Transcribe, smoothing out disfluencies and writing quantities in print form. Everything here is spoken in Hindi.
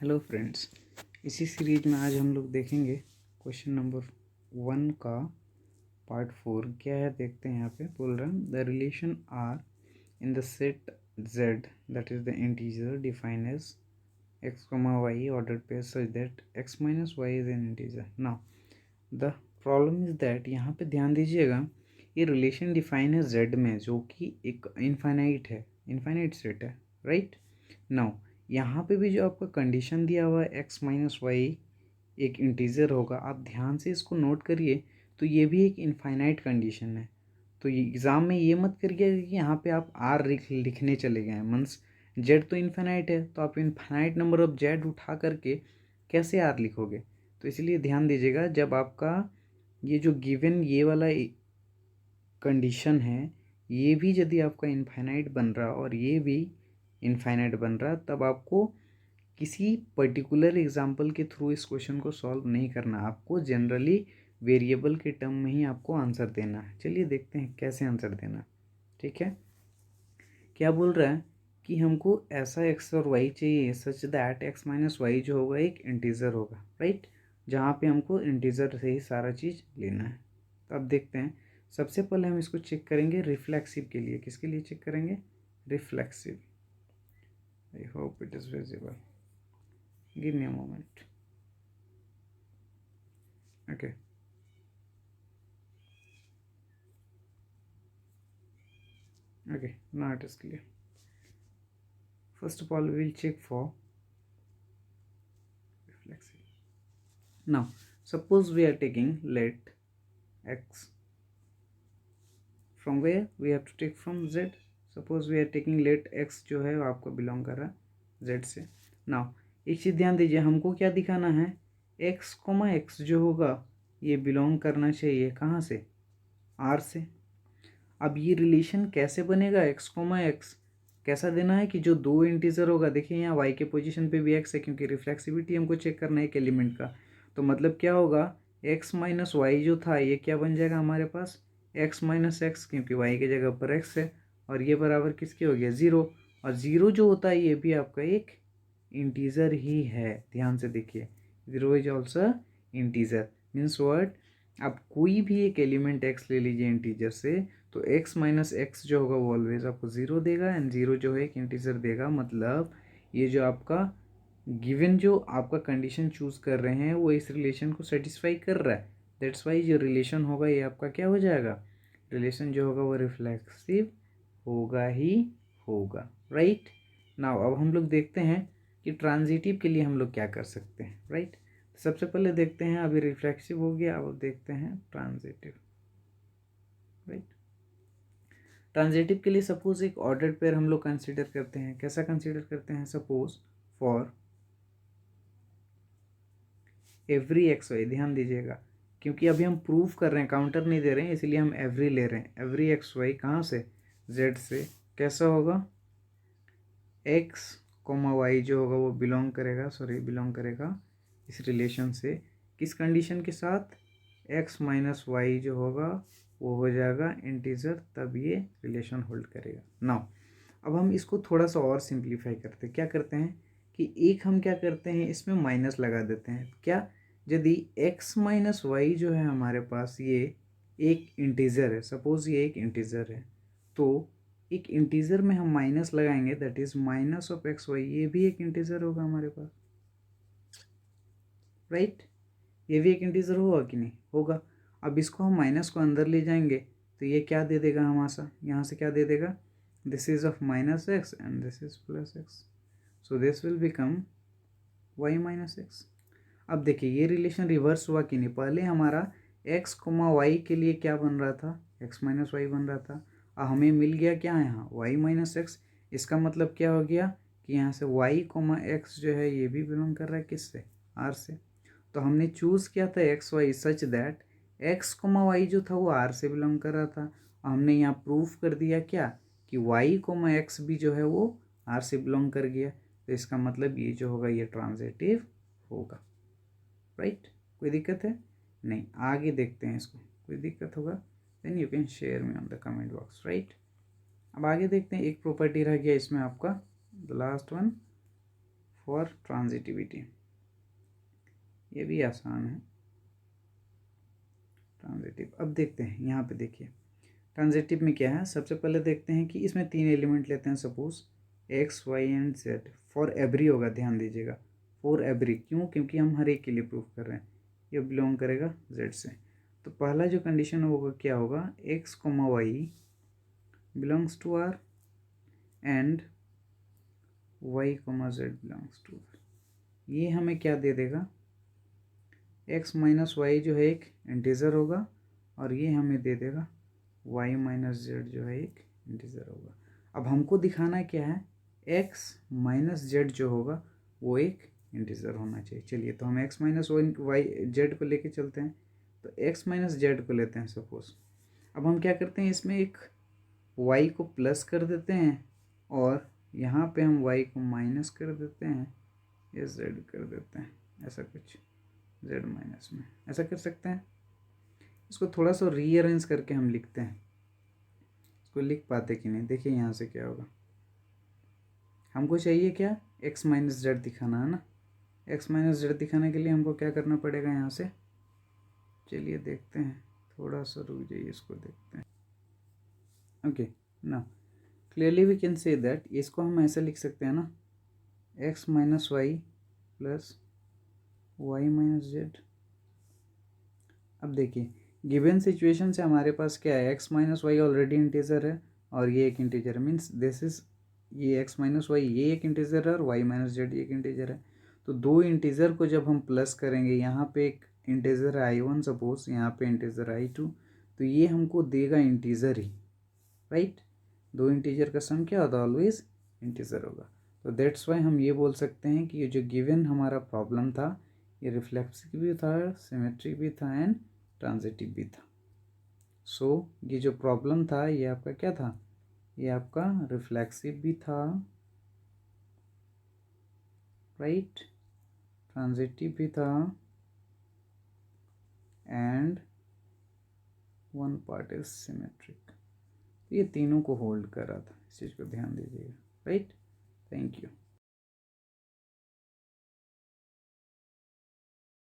हेलो फ्रेंड्स, इसी सीरीज में आज हम लोग देखेंगे क्वेश्चन नंबर 1 का पार्ट 4 क्या है। देखते हैं। यहाँ पे बोल रहा है the relation R in the set z that is the integer define as x, y ordered pair such that x minus Y is an integer. Now the problem is that, यहाँ पे ध्यान दीजिएगा, ये रिलेशन डिफाइन है z में, जो कि एक इनफाइनाइट है, इनफाइनाइट सेट है, राइट। नाउ यहाँ पे भी जो आपका कंडीशन दिया हुआ है x माइनस वाई एक इंटीजर होगा, आप ध्यान से इसको नोट करिए, तो ये भी एक इनफाइनाइट कंडीशन है। तो ये एग्ज़ाम में ये मत करिएगा कि यहाँ पे आप r लिखने चले गए हैं, मीन्स z तो इनफाइनाइट है, तो आप इनफाइनाइट नंबर ऑफ z उठा करके कैसे r लिखोगे। तो इसलिए ध्यान दीजिएगा, जब आपका ये जो गिवन ये वाला कंडीशन है, ये भी यदि आपका इनफाइनाइट बन रहा और ये भी इनफाइनाइट बन रहा, तब आपको किसी पर्टिकुलर एग्जाम्पल के थ्रू इस क्वेश्चन को सॉल्व नहीं करना, आपको जनरली वेरिएबल के टर्म में ही आपको आंसर देना है। चलिए देखते हैं कैसे आंसर देना। ठीक है, क्या बोल रहा है कि हमको ऐसा एक्स और वाई चाहिए such that x minus y जो होगा एक इंटीजर होगा, राइट, जहाँ पे हमको इंटीजर से ही सारा चीज़ लेना है। तो अब देखते हैं, सबसे पहले हम इसको चेक करेंगे रिफ्लेक्सिव के लिए। किसके लिए चेक करेंगे? Reflexive. I hope it is visible, give me a moment. Okay. Okay, now it is clear. First of all, we will check for reflexive. Now, suppose we are taking let x from where we have to take from z. Suppose we are taking let x जो है वो आपको बिलोंग कर रहा है z से। Now, एक चीज़ ध्यान दीजिए, हमको क्या दिखाना है, x, x जो होगा ये बिलोंग करना चाहिए कहाँ से? r से। अब ये रिलेशन कैसे बनेगा? x, x कैसा देना है कि जो दो इंटीजर होगा, देखिए यहाँ y के पोजीशन पे भी x है, क्योंकि रिफ्लेक्सिविटी हमको चेक करना है एक एलिमेंट का। तो मतलब क्या होगा, x माइनस वाई जो था ये क्या बन जाएगा हमारे पास? x माइनस एक्स, क्योंकि y की जगह पर x है, और ये बराबर किसके हो गया? ज़ीरो। और ज़ीरो जो होता है ये भी आपका एक इंटीजर ही है, ध्यान से देखिए, zero is also integer. Means word, आप कोई भी एक एलिमेंट x ले लीजिए इंटीजर से, तो x माइनस एक्स जो होगा वो ऑलवेज आपको ज़ीरो देगा, एंड ज़ीरो जो है एक इंटीजर देगा। मतलब ये जो आपका गिवन जो आपका कंडीशन चूज़ कर रहे हैं वो इस रिलेशन को सेटिस्फाई कर रहा है। दैट्स वाई जो रिलेशन होगा ये आपका क्या हो जाएगा, रिलेशन जो होगा वो रिफ्लेक्सिव होगा ही होगा, राइट। नाउ अब हम लोग देखते हैं कि ट्रांजिटिव के लिए हम लोग क्या कर सकते हैं, राइट। सबसे पहले देखते हैं, अभी रिफ्लेक्सिव हो गया, अब देखते हैं ट्रांजिटिव, राइट। ट्रांजिटिव के लिए सपोज एक ऑर्डर्ड पेयर हम लोग कंसीडर करते हैं। कैसा कंसीडर करते हैं? Suppose for every x y, ध्यान दीजिएगा, क्योंकि अभी हम प्रूफ कर रहे हैं, काउंटर नहीं दे रहे हैं, इसलिए हम एवरी ले रहे हैं। एवरी एक्स वाई कहाँ से? जेड से। कैसा होगा? एक्स कोमा वाई जो होगा वो बिलोंग करेगा इस रिलेशन से, किस कंडीशन के साथ? एक्स माइनस वाई जो होगा वो हो जाएगा इंटीजर, तब ये रिलेशन होल्ड करेगा। नाउ अब हम इसको थोड़ा सा और सिंप्लीफाई करते हैं। क्या करते हैं कि एक हम क्या करते हैं, इसमें माइनस लगा देते हैं। क्या? यदि x माइनस वाई जो है हमारे पास ये एक इंटीजर है, सपोज ये एक इंटीजर है, तो एक इंटीजर में हम माइनस लगाएंगे, that is minus of x y, ये भी एक इंटीजर होगा हमारे पास, राइट। ये भी एक इंटीजर होगा कि नहीं होगा। अब इसको हम माइनस को अंदर ले जाएंगे तो ये क्या दे देगा हमारा, यहाँ से क्या दे देगा, this is of minus x and this is plus x, so this will become y minus x. अब देखिए ये रिलेशन रिवर्स हुआ कि नहीं, पहले हमारा एक्स कोमा वाई के लिए क्या बन रहा था, एक्स माइनस वाई बन रहा था, और हमें मिल गया क्या है यहाँ, वाई माइनस एक्स। इसका मतलब क्या हो गया कि यहाँ से वाई कोमा एक्स जो है ये भी बिलोंग कर रहा है किससे? आर से। तो हमने चूज़ किया था x y such that x comma y जो था वो आर से बिलोंग कर रहा था, और हमने यहाँ प्रूफ कर दिया क्या कि वाई कोमा एक्स भी जो है वो आर से बिलोंग कर गया। तो इसका मतलब ये जो होगा ये ट्रांजिटिव होगा, राइट। कोई दिक्कत है? नहीं। आगे देखते हैं इसको, कोई दिक्कत होगा then you can share me on the comment box, right. अब आगे देखते हैं, एक प्रॉपर्टी रह गया इसमें आपका, the last one for transitivity. ये भी आसान है, ट्रांजिटिव। अब देखते हैं यहाँ पे, देखिए ट्रांजिटिव में क्या है। सबसे पहले देखते हैं कि इसमें 3 एलिमेंट लेते हैं, suppose x y and z. For every होगा, ध्यान दीजिएगा, फॉर एवरी। क्यों? क्योंकि हम हर एक के लिए प्रूफ कर रहे हैं। ये बिलोंग करेगा जेड से। तो पहला जो कंडीशन होगा क्या होगा, x comma y belongs to R and y comma z belongs to R. ये हमें क्या दे देगा, एक्स माइनस वाई जो है एक इंटीजर होगा, और ये हमें दे देगा वाई माइनस जेड जो है एक इंटीजर होगा। अब हमको दिखाना क्या है, एक्स माइनस जेड जो होगा वो एक इंटीजर होना चाहिए। चलिए, तो हम एक्स माइनस वाई जेड को लेके चलते हैं। तो एक्स माइनस जेड को लेते हैं सपोज। अब हम क्या करते हैं, इसमें एक वाई को प्लस कर देते हैं, और यहाँ पे हम वाई को माइनस कर देते हैं, या जेड कर देते हैं, ऐसा कुछ जेड माइनस में, ऐसा कर सकते हैं। इसको थोड़ा सा रीअरेंज करके हम लिखते हैं, इसको लिख पाते कि नहीं। देखिए यहाँ से क्या होगा, हमको चाहिए क्या, एक्स माइनस जेड दिखाना है ना। एक्स माइनस जेड दिखाने के लिए हमको क्या करना पड़ेगा यहाँ से, चलिए देखते हैं, थोड़ा सा रुक जाइए, इसको देखते हैं। ओके, ना clearly we can say that, इसको हम ऐसे लिख सकते हैं ना, x minus y plus y minus z. अब देखिए, गिवन सिचुएशन से हमारे पास क्या है, x minus y already integer है, और ये एक इंटीजर है, मीन्स दिस इज, ये एक्स माइनस वाई ये एक इंटीजर है, और वाई माइनस जेड एक इंटीजर है। तो दो इंटीजर को जब हम प्लस करेंगे, यहाँ पे एक इंटीजर है i1 सपोज, यहाँ पे इंटीजर i2, तो ये हमको देगा इंटीजर ही, राइट। दो इंटीजर का सम क्या होता है, ऑलवेज इंटीजर होगा। तो दैट्स वाई हम ये बोल सकते हैं कि ये जो गिवन हमारा प्रॉब्लम था, ये रिफ्लेक्सिव भी था, सिमेट्रिक भी था, एंड ट्रांजिटिव भी था। सो ये जो प्रॉब्लम था ये आपका क्या था, ये आपका रिफ्लेक्सिव भी था, राइट, ट्रांजिटिव भी था, and one part is symmetric. ये तीनों को होल्ड कर रहा था, इस चीज़ को ध्यान दीजिएगा, राइट। Thank you.